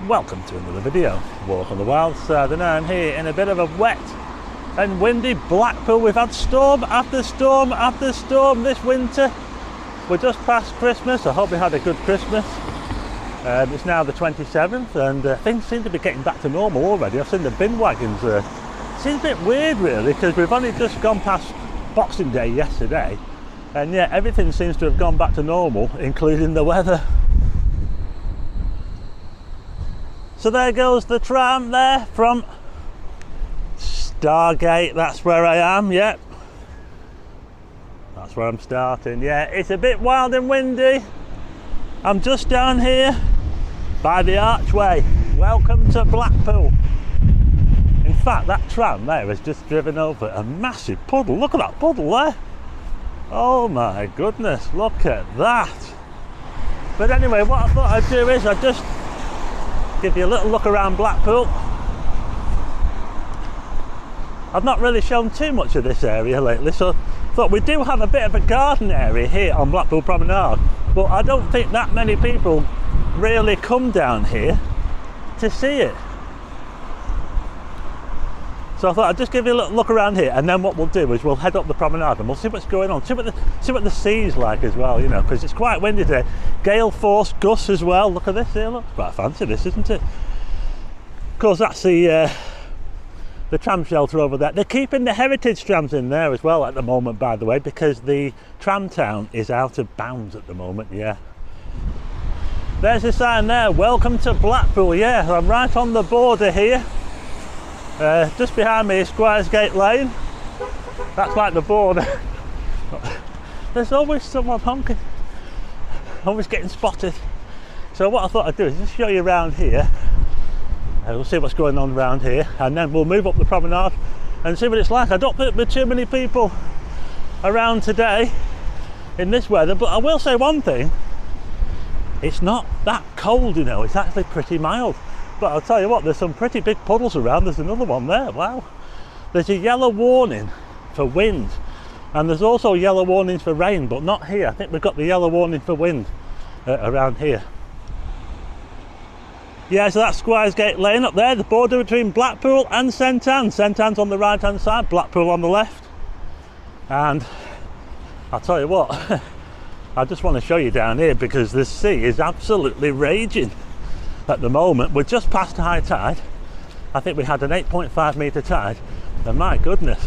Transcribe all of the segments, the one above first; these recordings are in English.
Welcome to another video. Walk on the wild side, and I'm here in a bit of a wet and windy Blackpool. We've had storm after storm after storm this winter. We're just past Christmas. I hope we had a good Christmas. It's now the 27th and things seem to be getting back to normal already. I've seen the bin wagons. It seems a bit weird really, because we've only just gone past Boxing Day yesterday, and yet everything seems to have gone back to normal, including the weather. So there goes the tram there from Stargate. That's where I am, yep. That's where I'm starting. Yeah, it's a bit wild and windy. I'm just down here by the archway. Welcome to Blackpool. In fact, that tram there has just driven over a massive puddle. Look at that puddle there. Oh my goodness, look at that. But anyway, what I thought I'd do is I'd just give you a little look around Blackpool. I've not really shown too much of this area lately, so I thought we do have a bit of a garden area here on Blackpool Promenade, but I don't think that many people really come down here to see it. So I thought I'd just give you a little look around here, and then what we'll do is we'll head up the promenade and we'll see what's going on, see what the sea's like as well, you know, because it's quite windy today. Gale force gusts as well. Look at this here, look, quite fancy this, isn't it? Of course, that's the tram shelter over there. They're keeping the heritage trams in there as well at the moment, by the way, because the tram town is out of bounds at the moment. Yeah, there's a sign there, welcome to Blackpool. Yeah, I'm right on the border here. Just behind me is Squiresgate Lane. That's like the border. There's always someone honking, always getting spotted. So what I thought I'd do is just show you around here. We'll see what's going on around here, and then we'll move up the promenade and see what it's like. I don't think there'll be too many people around today in this weather, but I will say one thing, it's not that cold, you know, it's actually pretty mild. But I'll tell you what, there's some pretty big puddles around. There's another one there, wow. There's a yellow warning for wind, and there's also yellow warnings for rain, but not here. I think we've got the yellow warning for wind around here. Yeah, so that's Squiresgate Lane up there, the border between Blackpool and St Anne's. St Anne's on the right hand side, Blackpool on the left. And I'll tell you what, I just want to show you down here because the sea is absolutely raging. At the moment, we're just past high tide. I think we had an 8.5 metre tide, and my goodness,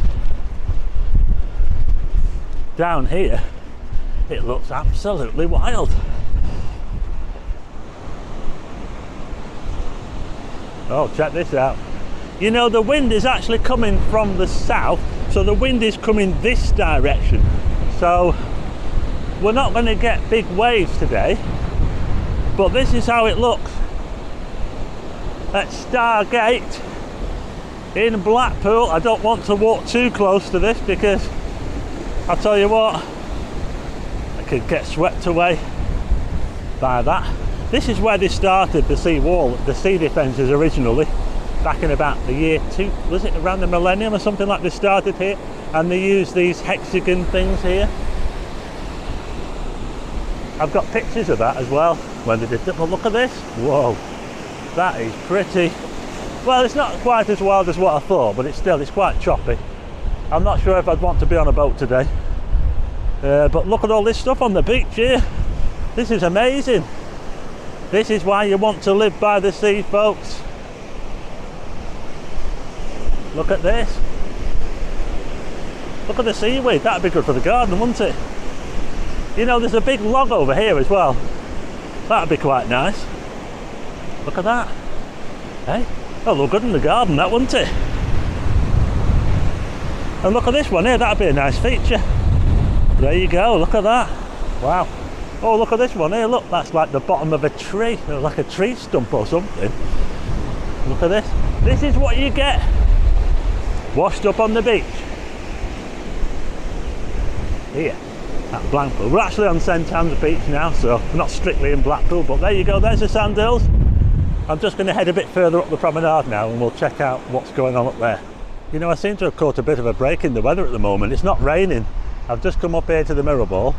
down here it looks absolutely wild. Oh, check this out. You know, the wind is actually coming from the south, so the wind is coming this direction, so we're not going to get big waves today, but this is how it looks at Stargate in Blackpool. I don't want to walk too close to this because I'll tell you what, I could get swept away by that. This is where they started the sea wall, the sea defences originally, back in about the year 2, was it around the millennium or something like they started here, and they used these hexagon things here. I've got pictures of that as well when they did it, but look at this, whoa. That is pretty, well, it's not quite as wild as what I thought, but it's quite choppy. I'm not sure if I'd want to be on a boat today. But look at all this stuff on the beach here. This is amazing. This is why you want to live by the sea, folks. Look at this. Look at the seaweed. That'd be good for the garden, wouldn't it? You know, there's a big log over here as well. That'd be quite nice. Look at that. Hey, that'll look good in the garden, that, wouldn't it? And look at this one here, that'd be a nice feature. There you go, look at that. Wow. Oh, look at this one here, look, that's like the bottom of a tree, like a tree stump or something. Look at this. This is what you get washed up on the beach. Here at Blackpool. We're actually on St Anne's Beach now, so we're not strictly in Blackpool, but there you go, there's the sandhills. I'm just going to head a bit further up the promenade now and we'll check out what's going on up there. You know, I seem to have caught a bit of a break in the weather at the moment. It's not raining. I've just come up here to the mirror ball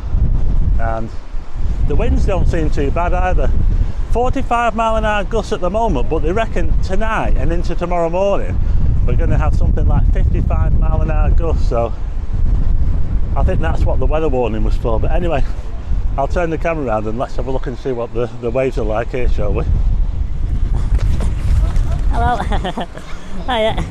and the winds don't seem too bad either. 45-mile-an-hour gusts at the moment, but they reckon tonight and into tomorrow morning we're going to have something like 55-mile-an-hour gusts. So I think that's what the weather warning was for. But anyway, I'll turn the camera around and let's have a look and see what the waves are like here, shall we? Hello. Hiya.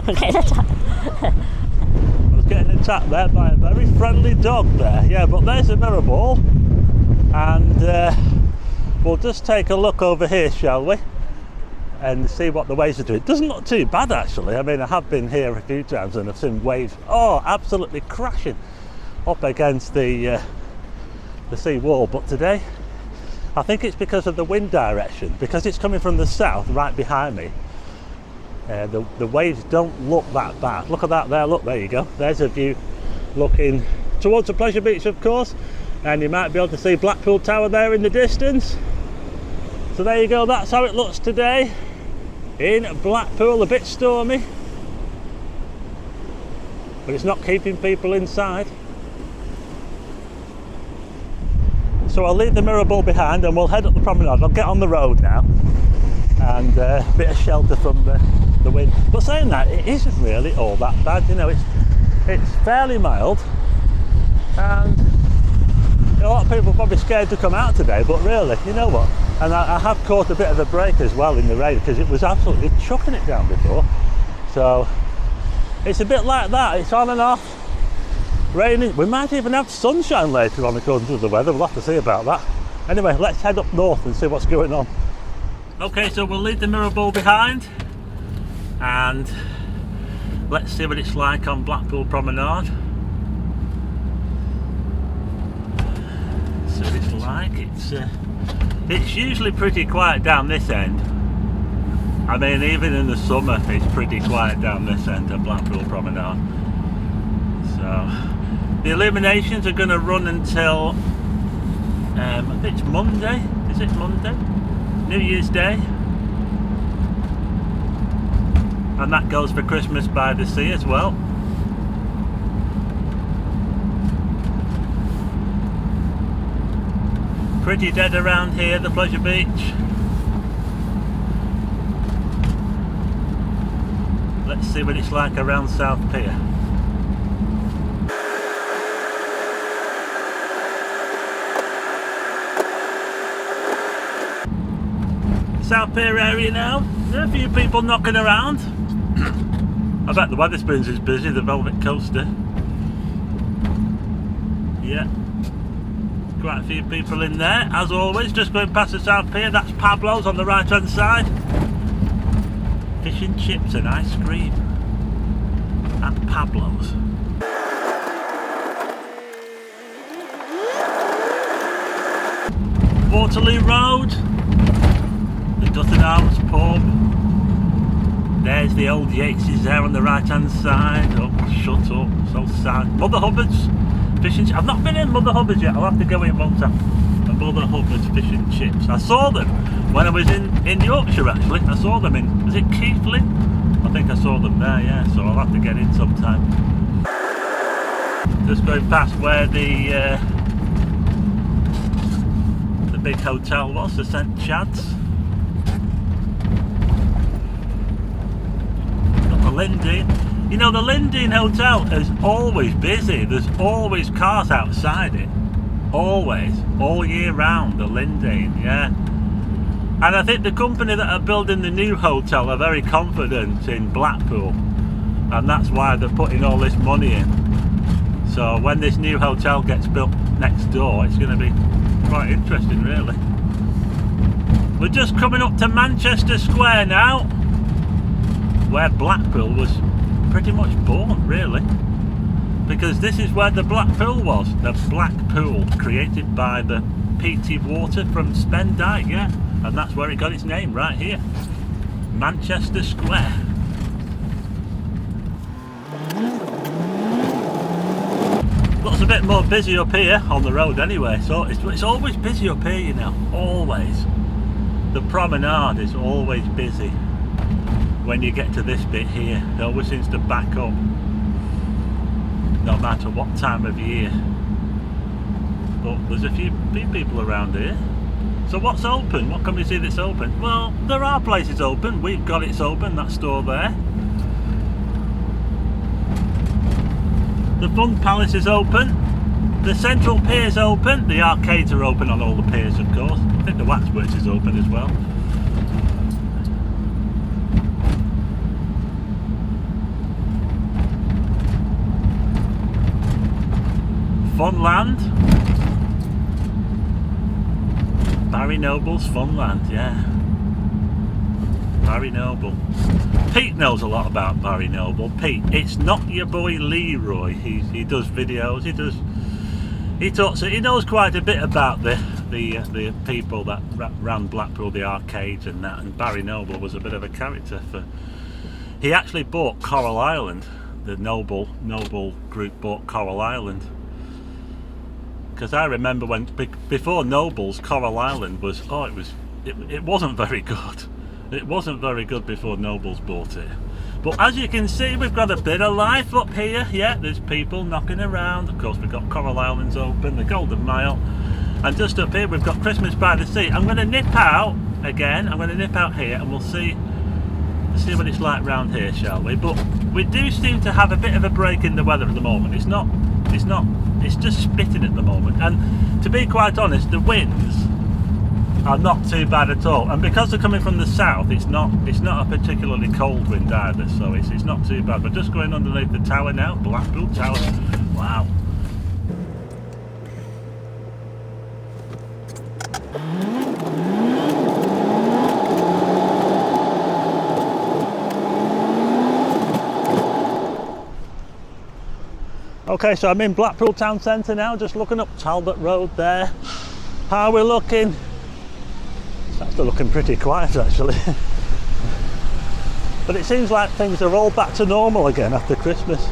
Okay, that's I was getting attacked there by a very friendly dog there. Yeah, but there's a mirror ball, and we'll just take a look over here, shall we, and see what the waves are doing. It doesn't look too bad actually. I mean, I have been here a few times and I've seen waves absolutely crashing up against the sea wall, but today I think it's because of the wind direction, because it's coming from the south right behind me. The waves don't look that bad. Look at that there, look, there you go. There's a view looking towards the pleasure beach, of course, and you might be able to see Blackpool Tower there in the distance. So there you go, that's how it looks today in Blackpool. A bit stormy, but it's not keeping people inside. So I'll leave the mirror ball behind and we'll head up the promenade. I'll get on the road now, and a bit of shelter from the wind. But saying that, it isn't really all that bad. You know, it's fairly mild, and a lot of people are probably scared to come out today, but really, you know what? And I have caught a bit of a break as well in the rain, because it was absolutely chucking it down before. So it's a bit like that. It's on and off. Raining. We might even have sunshine later on according to the weather. We'll have to see about that. Anyway, let's head up north and see what's going on. Okay, so we'll leave the mirror ball behind and let's see what it's like on Blackpool Promenade. So it's like it's usually pretty quiet down this end. I mean, even in the summer it's pretty quiet down this end of Blackpool Promenade. So the illuminations are going to run until I think it's Monday. Is it Monday? New Year's Day. And that goes for Christmas by the Sea as well. Pretty dead around here, the pleasure beach. Let's see what it's like around South Pier. South Pier area now. There are a few people knocking around. I bet the Wetherspoons is busy, the Velvet Coaster. Yeah, quite a few people in there, as always. Just going past the South Pier. That's Pablo's on the right hand side. Fish and chips and ice cream at Pablo's. Waterloo Road, the Dutton Arms pub. There's the old Yateses there on the right hand side. Oh, shut up, so sad. Mother Hubbard's fish and chips. I've not been in Mother Hubbard's yet. I'll have to go in once after. Mother Hubbard's fish and chips. I saw them when I was in Yorkshire actually. I saw them in, was it Keighley? I think I saw them there, yeah, so I'll have to get in sometime. Just going past where the big hotel was, the St Chad's. Lindeen. You know, the Lindeen Hotel is always busy. There's always cars outside it. Always. All year round, the Lindeen, yeah. And I think the company that are building the new hotel are very confident in Blackpool. And that's why they're putting all this money in. So when this new hotel gets built next door, it's going to be quite interesting, really. We're just coming up to Manchester Square now, where Blackpool was pretty much born, really, because this is where the Blackpool was. The Blackpool, created by the peaty water from Spen Dyke, yeah, and that's where it got its name, right here, Manchester Square. Looks a bit more busy up here on the road anyway, so it's always busy up here, you know, always. The promenade is always busy. When you get to this bit here, it always seems to back up, no matter what time of year. but there's a few people around here. So what's open? What can we see that's open? Well, there are places open. We've got it's open, that store there. The Fun Palace is open. The Central Pier's open. The arcades are open on all the piers, of course. I think the Waxworks is open as well. Funland. Barry Noble's Funland, yeah. Barry Noble. Pete knows a lot about Barry Noble. Pete, it's not your boy Leroy. He does videos. He knows quite a bit about the people that ran Blackpool, the arcades and that. And Barry Noble was a bit of a character. He actually bought Coral Island. The Noble group bought Coral Island. Because I remember when before Noble's, Coral Island was it wasn't very good. It wasn't very good before Noble's bought it. But as you can see, we've got a bit of life up here. Yeah, there's people knocking around. Of course, we've got Coral Islands open, the Golden Mile, and just up here we've got Christmas by the Sea. I'm going to nip out again. I'm going to nip out here, and we'll see what it's like round here, shall we? But we do seem to have a bit of a break in the weather at the moment. It's just spitting at the moment, and to be quite honest, the winds are not too bad at all. And because they're coming from the south, it's not a particularly cold wind either, so it's not too bad. We're just going underneath the tower now, Blackpool Tower. Wow. Okay, so I'm in Blackpool town centre now, just looking up Talbot Road there. How are we looking? It's actually looking pretty quiet actually. But it seems like things are all back to normal again after Christmas.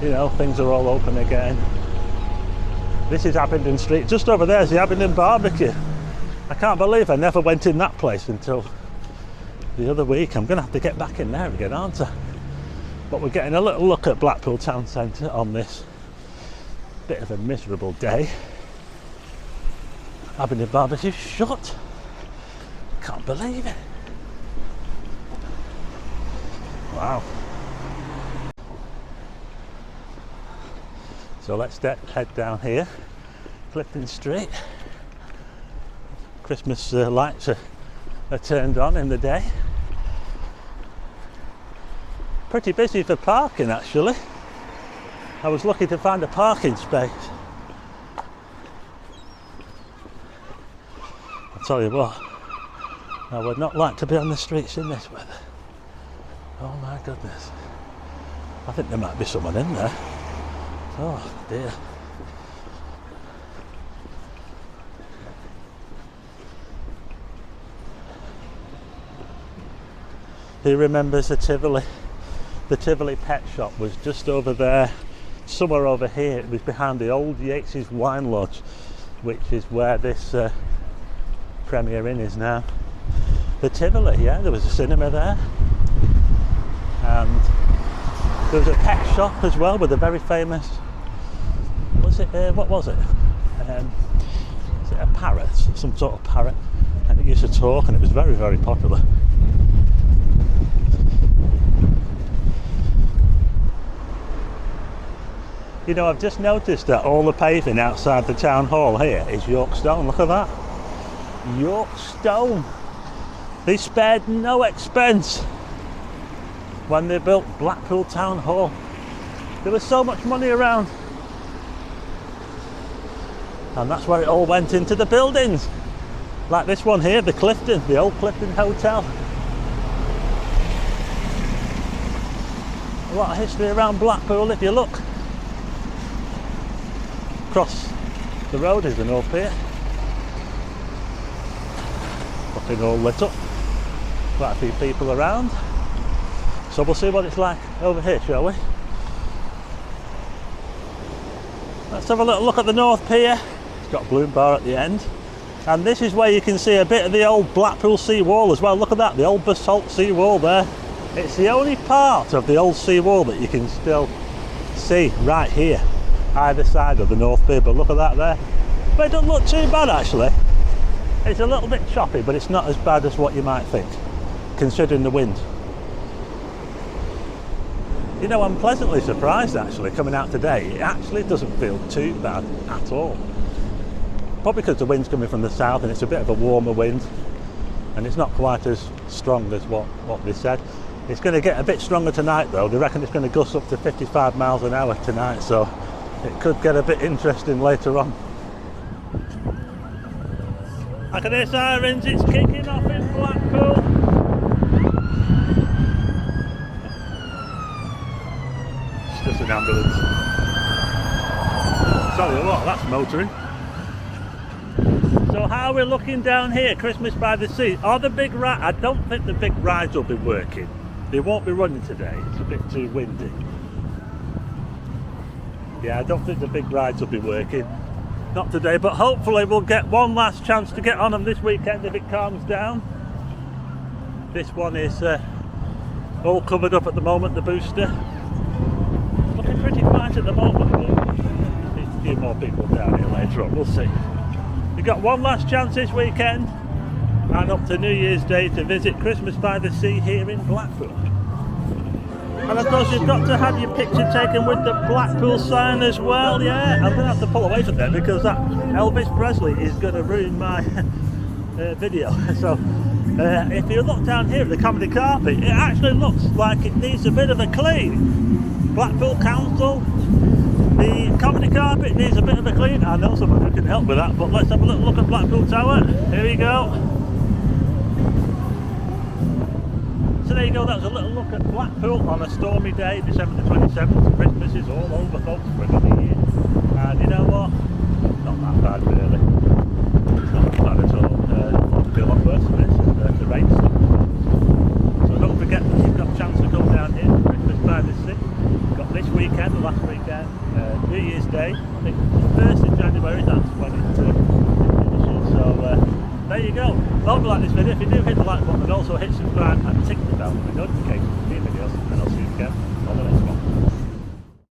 You know, things are all open again. This is Abingdon Street. Just over there is the Abingdon Barbecue. I can't believe I never went in that place until the other week. I'm going to have to get back in there again, aren't I? But we're getting a little look at Blackpool town centre on this bit of a miserable day. Abingdon Barbecue shut. Can't believe it. Wow. So let's head down here, Clifton Street. Christmas lights are turned on in the day. Pretty busy for parking actually. I was lucky to find a parking space. I'll tell you what, I would not like to be on the streets in this weather. Oh my goodness. I think there might be someone in there. Oh dear. Who remembers the Tivoli? The Tivoli pet shop was just over there, somewhere over here. It was behind the old Yates's Wine Lodge, which is where this Premier Inn is now. The Tivoli, yeah, there was a cinema there. And there was a pet shop as well with a very famous, what was it? Is it a parrot? Some sort of parrot. And it used to talk and it was very, very popular. You know, I've just noticed that all the paving outside the town hall here is York stone. Look at that. York stone. They spared no expense when they built Blackpool Town Hall. There was so much money around. And that's where it all went into the buildings. Like this one here, the Clifton, the old Clifton Hotel. A lot of history around Blackpool if you look. Across the road is the North Pier. Looking all lit up. Quite a few people around. So we'll see what it's like over here, shall we? Let's have a little look at the North Pier. It's got a balloon bar at the end. And this is where you can see a bit of the old Blackpool sea wall as well. Look at that, the old basalt sea wall there. It's the only part of the old sea wall that you can still see right here, either side of the North Pier. But look at that there. But it doesn't look too bad actually. It's a little bit choppy, but it's not as bad as what you might think, considering the wind. You know, I'm pleasantly surprised actually coming out today. It actually doesn't feel too bad at all. Probably because the wind's coming from the south and it's a bit of a warmer wind, and it's not quite as strong as what they said. It's going to get a bit stronger tonight though. They reckon it's going to gust up to 55 miles an hour tonight, so it could get a bit interesting later on. I can hear sirens, it's kicking off in Blackpool. It's just an ambulance. Sorry, what? That's motoring. So how are we looking down here? Christmas by the Sea. Are the big rides? I don't think the big rides will be working. They won't be running today. It's a bit too windy. Yeah, I don't think the big rides will be working. Not today, but hopefully we'll get one last chance to get on them this weekend if it calms down. This one is all covered up at the moment, the booster. Looking pretty quiet at the moment. There's a few more people down here later on, we'll see. We've got one last chance this weekend and up to New Year's Day to visit Christmas by the Sea here in Blackpool. And of course you've got to have your picture taken with the Blackpool sign as well. Yeah, I'm going to have to pull away from there because that Elvis Presley is going to ruin my video. So if you look down here at the comedy carpet, it actually looks like it needs a bit of a clean. Blackpool Council, the comedy carpet needs a bit of a clean. I know someone who can help with that, but let's have a little look at Blackpool Tower. Here we go. So there you go, that was a little look at Blackpool on a stormy day, December the 27th. Christmas is all over, folks, for another year. And you know what? Not that bad, really. It's not that bad at all. It could be a lot worse than this, and the rain's stopped. So don't forget that you've got a chance to come down here for Christmas by the Sea. You've got this weekend, the last weekend, New Year's Day. I think the 1st of January, that's when it finishes. So there you go. Hope you like this video. If you do, hit the like button and also hit subscribe and tick the bell for notifications of new videos, and I'll see you again